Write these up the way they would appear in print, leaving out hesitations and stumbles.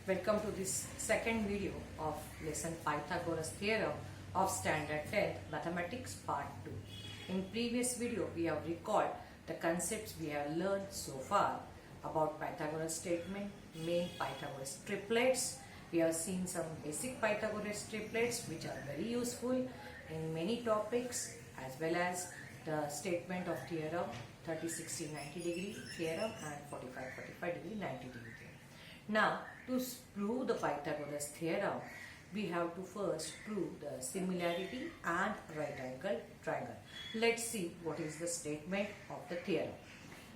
Welcome to this second video of lesson Pythagoras theorem of standard 10th mathematics part 2. In previous video we have recalled the concepts we have learned so far about Pythagoras statement, main Pythagoras triplets. We have seen some basic Pythagoras triplets which are very useful in many topics, as well as the statement of theorem 30, 60, 90 degree theorem and 45, 45 degree, 90 degree theorem. Now, to prove the Pythagoras theorem, we have to first prove the similarity and right angle triangle. Let's see what is the statement of the theorem.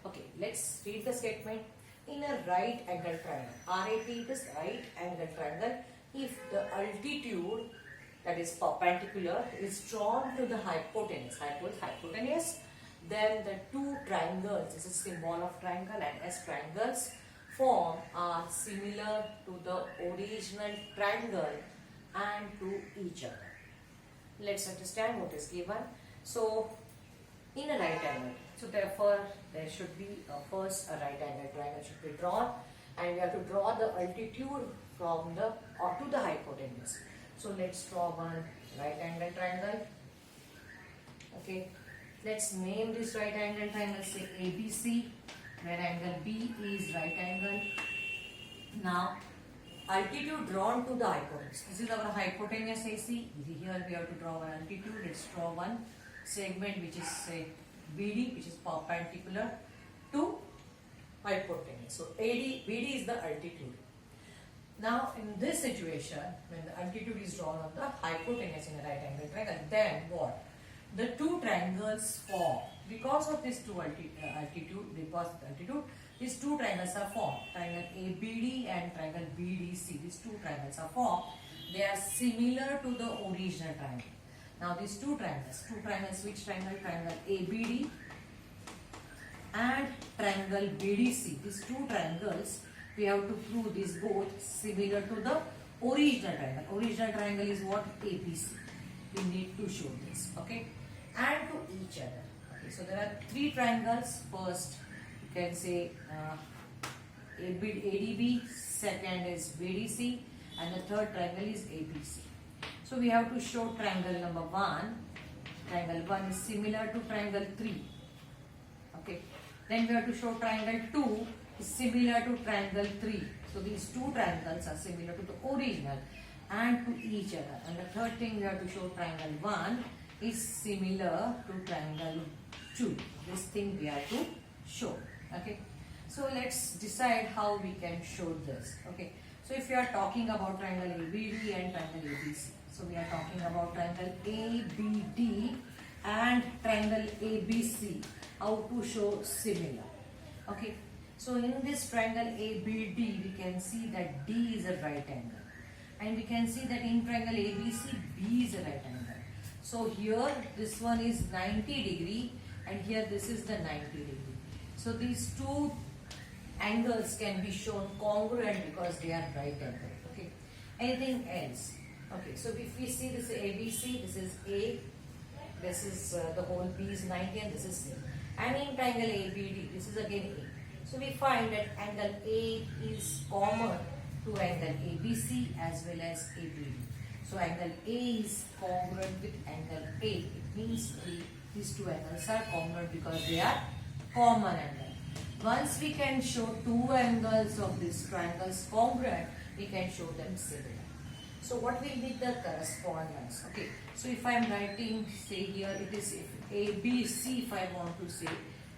Okay, let's read the statement. In a right angle triangle, RAT is right angle triangle, if the altitude, that is perpendicular, is drawn to the hypotenuse, then the two triangles, this is symbol of triangle and S triangles, form are similar to the original triangle and to each other. Let's understand what is given. So, in a right angle, so therefore there should be first a right angle triangle should be drawn, and we have to draw the altitude from the to the hypotenuse. So let's draw one right angle triangle. Okay, let's name this right angle triangle, say ABC, where angle B is right angle. Now, altitude drawn to the hypotenuse. This is our hypotenuse AC. Here we have to draw one altitude. Let's draw one segment which is, say, BD, which is perpendicular to hypotenuse. So BD is the altitude. Now, in this situation, when the altitude is drawn on the hypotenuse in a right angle triangle, then what? The two triangles form. Because of this altitude, these two triangles are formed. Triangle ABD and triangle BDC. These two triangles are formed. They are similar to the original triangle. Now, these two triangles, which triangle? Triangle ABD and triangle BDC. These two triangles, we have to prove these both similar to the original triangle. Original triangle is what? ABC. We need to show this, okay? And to each other. Okay, so there are three triangles. First, you can say ADB, second is BDC, and the third triangle is ABC. So we have to show triangle number 1. Triangle 1 is similar to triangle 3. Okay. Then we have to show triangle 2 is similar to triangle 3. So these two triangles are similar to the original and to each other. And the third thing we have to show, triangle 1 is similar to triangle 2. This thing we have to show. Okay. So let's decide how we can show this. Okay. So if we are talking about triangle ABD and triangle ABC, so we are talking about triangle ABD and triangle ABC, how to show similar. Okay. So in this triangle ABD, we can see that D is a right angle. And we can see that in triangle ABC, B is a right angle. So here this one is 90 degree and here this is the 90 degree. So these two angles can be shown congruent because they are right angle. Okay. Anything else? Okay. So if we see this is ABC, this is A, this is the whole B is 90 and this is C. And in triangle ABD, this is again A. So we find that angle A is common to angle ABC as well as ABD. So angle A is congruent with angle A. It means these two angles are congruent because they are common angle. Once we can show two angles of these triangles congruent, we can show them similar. So what will be the correspondence? Okay. So if I am writing, say here it is ABC, if I want to say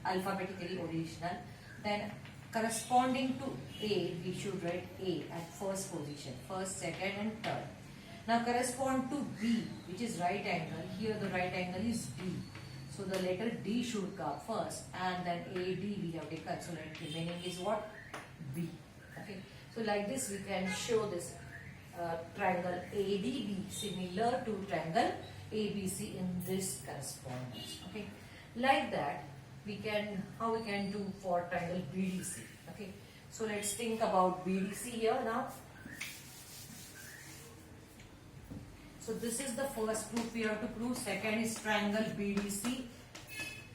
alphabetically original, then corresponding to A, we should write A at first position, first, second and third. Now correspond to B, which is right angle. Here the right angle is B. So the letter D should come first and then AD we have taken. So the remaining is what? B. Okay. So like this we can show this triangle ADB similar to triangle ABC in this correspondence. Okay. Like that we can, how we can do for triangle BDC. Okay. So let's think about BDC here now. So this is the first proof we have to prove. Second is triangle BDC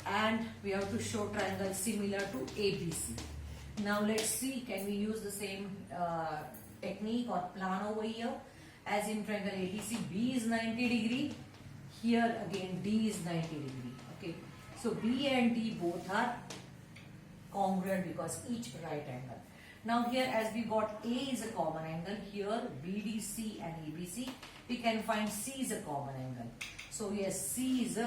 and we have to show triangle similar to ABC. Now let's see, can we use the same technique or plan over here. As in triangle ABC, B is 90 degree. Here again D is 90 degree. Okay. So B and D both are congruent because each right angle. Now here as we got A is a common angle, here BDC and ABC, we can find C is a common angle. So yes, C is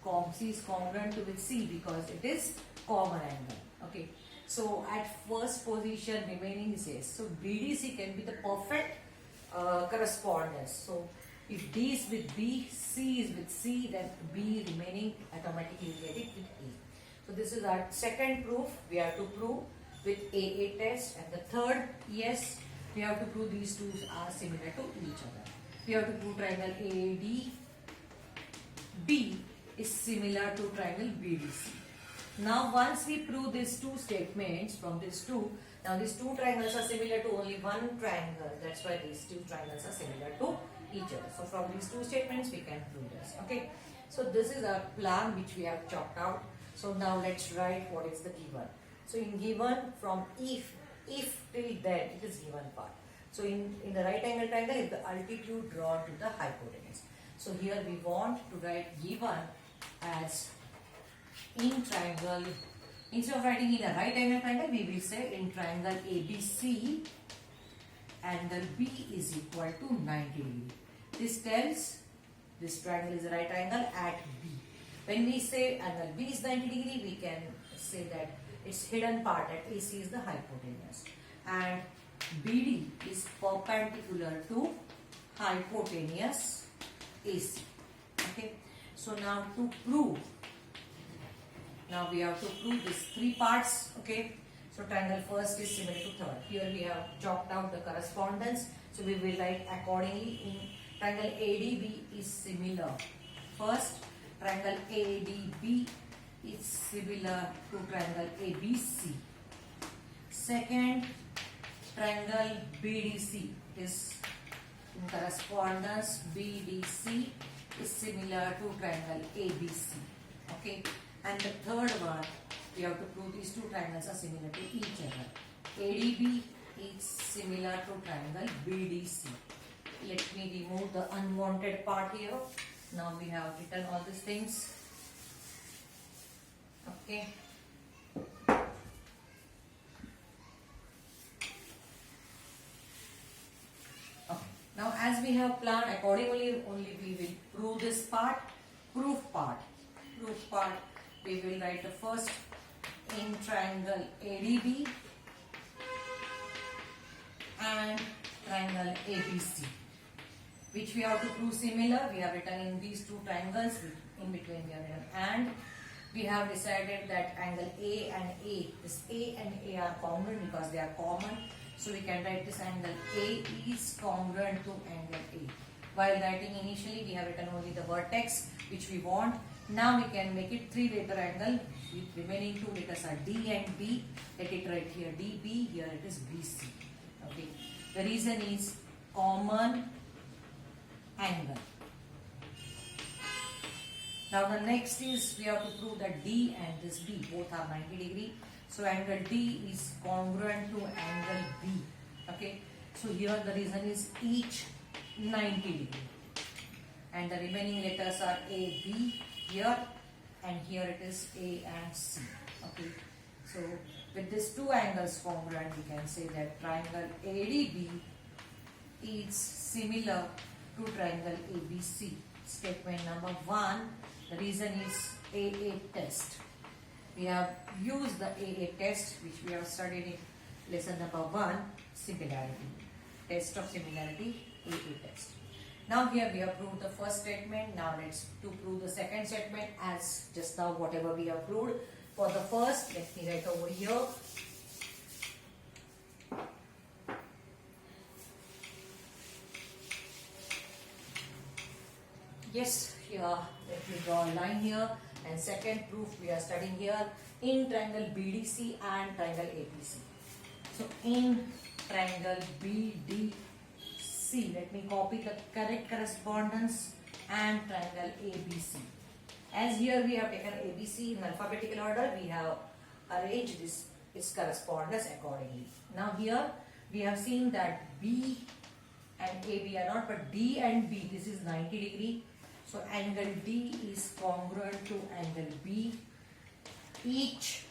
congruent with C because it is common angle. Okay. So at first position remaining is S. So BDC can be the perfect correspondence. So if D is with B, C is with C, then B remaining automatically get it with A. So this is our second proof we have to prove with AA test, and the third, yes, we have to prove these two are similar to each other. We have to prove triangle ADB is similar to triangle BDC. Now once we prove these two statements from these two, now these two triangles are similar to only one triangle. That's why these two triangles are similar to each other. So from these two statements we can prove this. Okay. So this is our plan which we have chalked out. So now let's write what is the given. So in given from if till then it is given part. So in the right angle triangle is the altitude drawn to the hypotenuse. So here we want to write given as in triangle, instead of writing in a right angle triangle, we will say in triangle ABC, angle B is equal to 90 degree. This tells this triangle is a right angle at B. When we say angle B is 90 degree, we can say that its hidden part at AC is the hypotenuse. And BD is perpendicular to hypotenuse AC. Okay. So now to prove, now we have to prove these three parts. Okay. So triangle first is similar to third. Here we have chalked out the correspondence. So we will write accordingly. In triangle ADB is similar. First, triangle ADB is similar to triangle ABC. Second, triangle BDC is in correspondence. BDC is similar to triangle ABC. Okay. And the third one, we have to prove these two triangles are similar to each other. ADB is similar to triangle BDC. Let me remove the unwanted part here. Now we have written all these things. Okay. Now as we have planned accordingly, only we will prove this part. Proof part. We will write the first in triangle ADB and triangle ABC, which we have to prove similar. We have written in these two triangles, in between we have written and. We have decided that angle A and A, this A and A are congruent because they are common. So we can write this angle A is congruent to angle A. While writing initially, we have written only the vertex which we want. Now we can make it 3-letter angle. The remaining 2 letters are D and B. Let it write here DB, here it is BC. Okay. The reason is common angle. Now the next is we have to prove that D and this B both are 90 degree. So angle D is congruent to angle B. Okay. So here the reason is each 90 degree. And the remaining letters are A, B here, and here it is A and C. Okay. So with these two angles congruent, we can say that triangle ADB is similar to triangle ABC. Statement number 1. The reason is AA test. We have used the AA test which we have studied in lesson number 1, similarity. Test of similarity, AA test. Now here we have proved the first statement. Now let's to prove the second statement as just now whatever we have proved. For the first, let me write over here. Yes, here let me draw a line here, and second proof we are studying here in triangle BDC and triangle ABC. So in triangle BDC, let me copy the correct correspondence and triangle ABC. As here we have taken ABC in alphabetical order, we have arranged its correspondence accordingly. Now here we have seen that B and AB are not, but D and B, this is 90 degree. So angle D is congruent to angle B, each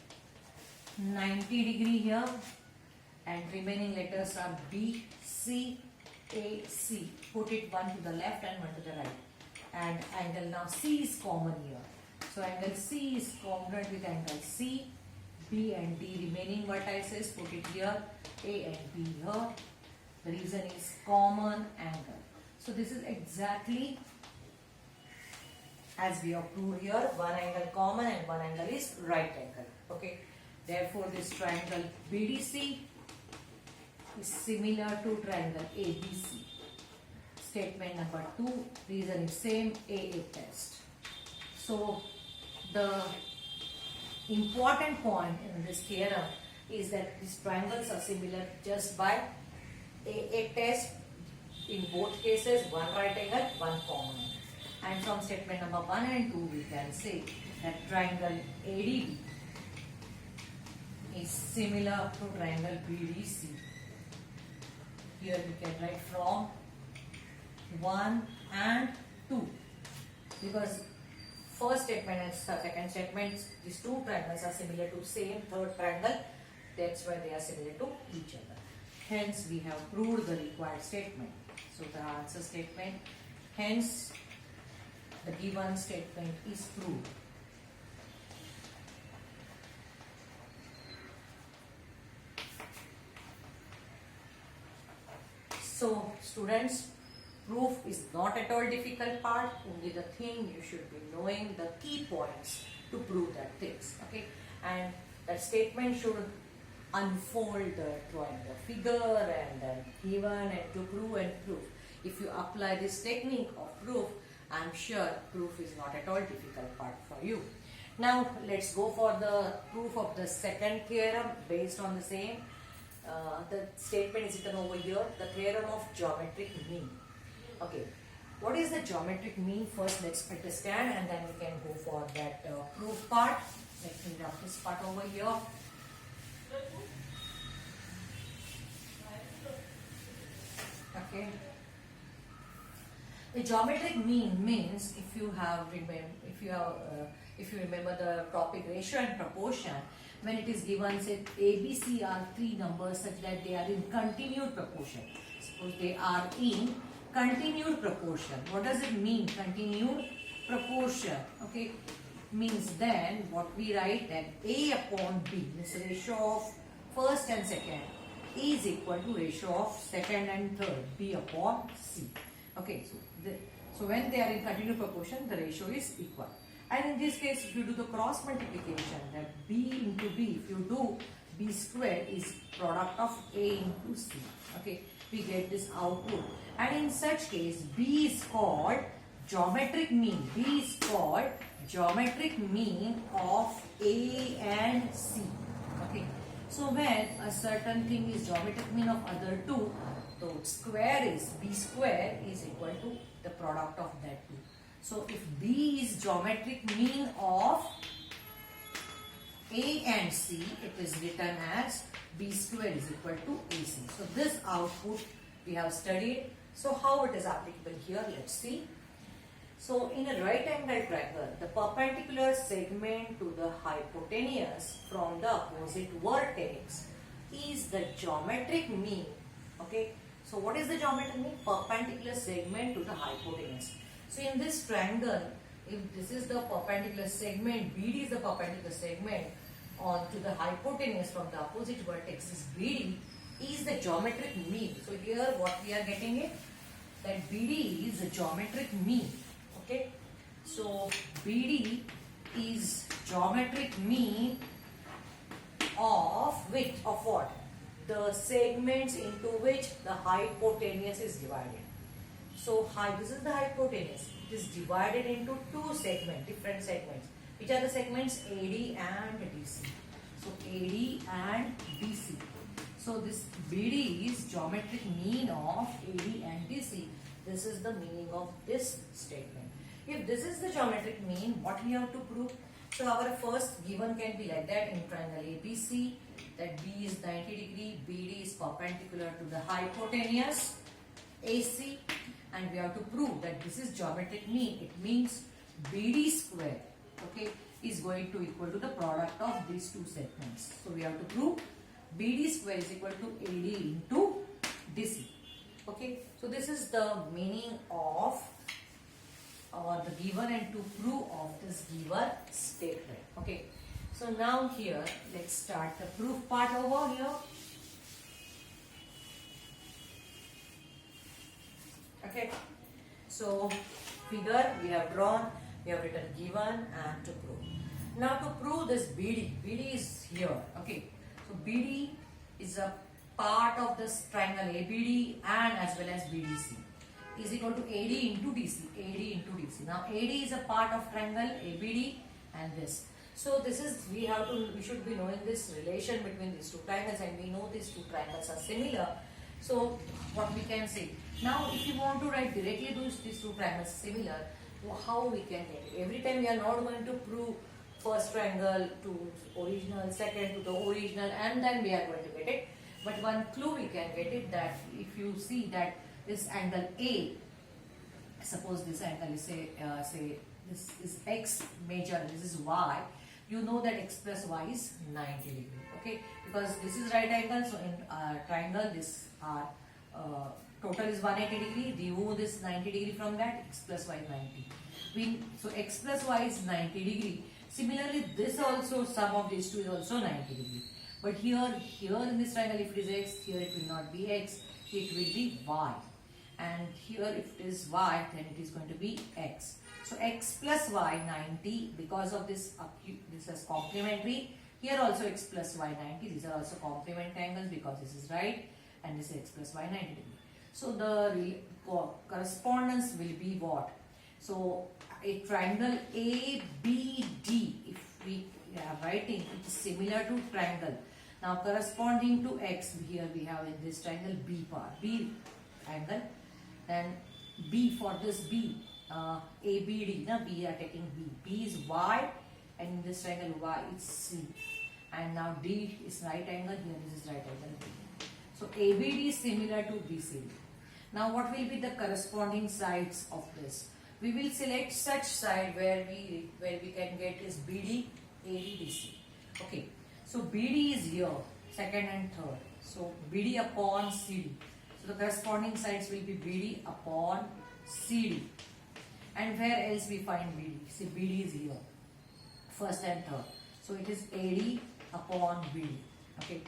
90 degree here, and remaining letters are B, C, A, C. Put it one to the left and one to the right. And angle now C is common here. So angle C is congruent with angle C, B and D remaining vertices, put it here, A and B here. The reason is common angle. So this is exactly as we have proved here, one angle common and one angle is right angle. Okay. Therefore, this triangle BDC is similar to triangle ABC. Statement number 2, reason is same, AA test. So, the important point in this theorem is that these triangles are similar just by AA test. In both cases, one right angle, one common angle. And from statement number 1 and 2, we can say that triangle ADB is similar to triangle BDC. Here we can write from 1 and 2, because first statement and second statement, these two triangles are similar to same third triangle. That's why they are similar to each other. Hence, we have proved the required statement. So the answer statement, hence the given statement is proved. So students, proof is not at all difficult part, only the thing you should be knowing the key points to prove that things. Okay, and that statement should unfold drawing the figure and then given and to prove and proof. If you apply this technique of proof, I'm sure proof is not at all difficult part for you. Now let's go for the proof of the second theorem based on the same. The statement is written over here, the theorem of geometric mean. Okay, what is the geometric mean? First let's understand and then we can go for that proof part. Let me write this part over here. Okay. The geometric mean means if you remember the topic ratio and proportion, when it is given say ABC are three numbers such that they are in continued proportion. Suppose they are in continued proportion. What does it mean? Continued proportion. Okay, means then what we write, that A upon B, this ratio of first and second, is equal to ratio of second and third, B upon C. Okay, so when they are in continued proportion, the ratio is equal. And in this case, if you do the cross multiplication, that B into B, if you do, B square is product of A into C. Okay, we get this output. And in such case, B is called geometric mean. B is called geometric mean of A and C. Okay, so when a certain thing is geometric mean of other two, so square is B square is equal to the product of that two. So if B is geometric mean of A and C, it is written as B square is equal to AC. So this output we have studied. So how it is applicable here? Let's see. So in a right angle triangle, the perpendicular segment to the hypotenuse from the opposite vertex is the geometric mean. Okay. So what is the geometric mean? Perpendicular segment to the hypotenuse. So in this triangle, if this is the perpendicular segment, BD is the perpendicular segment onto the hypotenuse from the opposite vertex, is BD is the geometric mean. So here what we are getting it, that BD is the geometric mean. Okay. So BD is geometric mean of which, of what? The segments into which the hypotenuse is divided. So this is the hypotenuse. It is divided into two segments, different segments. Which are the segments? AD and DC. So AD and DC. So this BD is geometric mean of AD and DC. This is the meaning of this statement. If this is the geometric mean, what we have to prove? So our first given can be like that in triangle ABC, that B is 90 degree, BD is perpendicular to the hypotenuse AC, and we have to prove that this is geometric mean. It means BD square, okay, is going to equal to the product of these two segments. So we have to prove BD square is equal to AD into DC. Okay, so this is the meaning of the given and to prove of this given statement. Okay, so now here let's start the proof part over here. Okay, so figure we have drawn, we have written given and to prove. Now to prove this BD is here. Okay, so BD is a part of this triangle ABD and as well as BDC is equal to AD into DC. AD into DC. Now AD is a part of triangle ABD and this. So this is we should be knowing this relation between these two triangles, and we know these two triangles are similar. So what we can say now, if you want to write directly these two triangles similar, how we can get it? Every time we are not going to prove first triangle to original, second to the original, and then we are going to get it. But one clue we can get it, that if you see that this angle A, suppose this angle is say this is X major, this is Y, you know that X plus Y is 90 degree. Okay, because this is right angle, so in triangle this total is 180 degree. Remove this 90 degree from that, X plus Y 90. So X plus Y is 90 degree. Similarly, this also, sum of these two is also 90 degree. But here in this triangle, if it is X, here it will not be X, it will be Y. And here if it is Y, then it is going to be X. So X plus Y 90, because of this is complementary. Here also X plus Y 90, these are also complement angles because this is right and this is X plus Y 90 degree. So the correspondence will be what? So a triangle ABD, if we are writing, it is similar to triangle. Now corresponding to X, here we have in this triangle B angle, then B for this B, ABD, now we are taking B. B is Y, and in this triangle Y is C. And now D is right angle, here this is right angle B. So ABD is similar to BCD. Now what will be the corresponding sides of this? We will select such side where we can get is BD, AD, DC. Okay, so BD is here, second and third. So BD upon CD. So the corresponding sides will be BD upon CD. And where else we find BD? See, BD is here, first and third. So it is AD upon BD. Okay,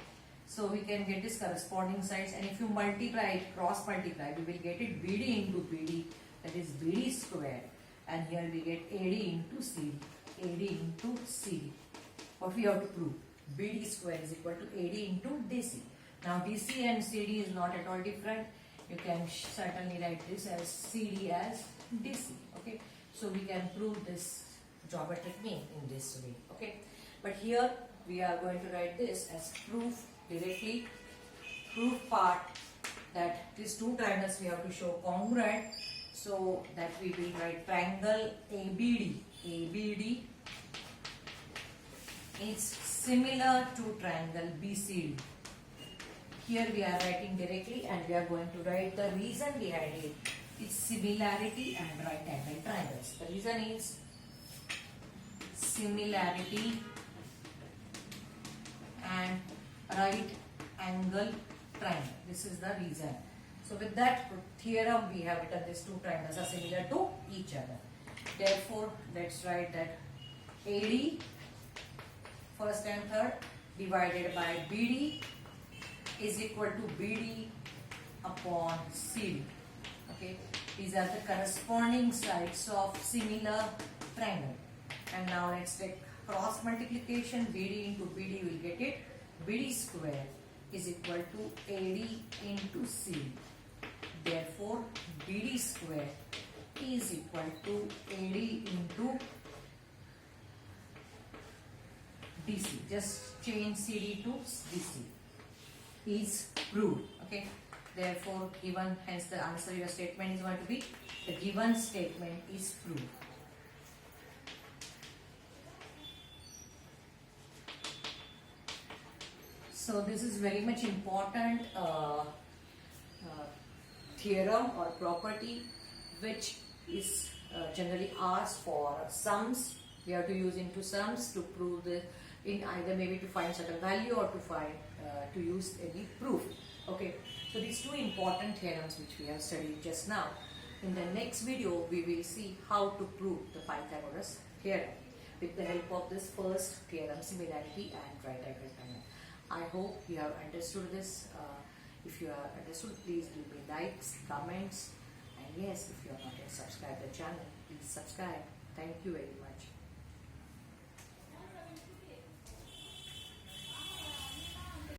so we can get this corresponding sides, and if you multiply, cross multiply, we will get it BD into BD, that is BD square, and here we get AD into CD, AD into CD. What we have to prove? BD square is equal to AD into DC. Now DC and CD is not at all different. You can certainly write this as CD as DC. Okay, so we can prove this geometric mean in this way. Okay, but here we are going to write this as proof directly. Proof part, that these two triangles we have to show congruent, so that we will write triangle ABD is similar to triangle BCD. Here we are writing directly, and we are going to write the reason behind it. It's similarity and right angle triangles. The reason is similarity and right angle triangle. This is the reason. So with that theorem, we have written these two triangles are similar to each other. Therefore, let's write that AD, first and third, divided by BD is equal to BD upon CD. Okay, these are the corresponding sides of similar triangle. And now let's take cross multiplication. BD into BD will get it. BD square is equal to AD into CD. Therefore, BD square is equal to AD into DC. Just change CD to DC. Is proved. Okay. Therefore, given, hence the answer your statement is going to be the given statement is proved. So this is very much important theorem or property which is generally asked for sums. We have to use into sums to prove the, in either maybe to find certain value or to find to use any proof. Okay, so these two important theorems which we have studied just now. In the next video we will see how to prove the Pythagoras theorem with the help of this first theorem, similarity and right angle triangle. I hope you have understood this. If you have understood, please give me likes, comments, and yes, if you are not yet subscribed to the channel, please subscribe. Thank you very much.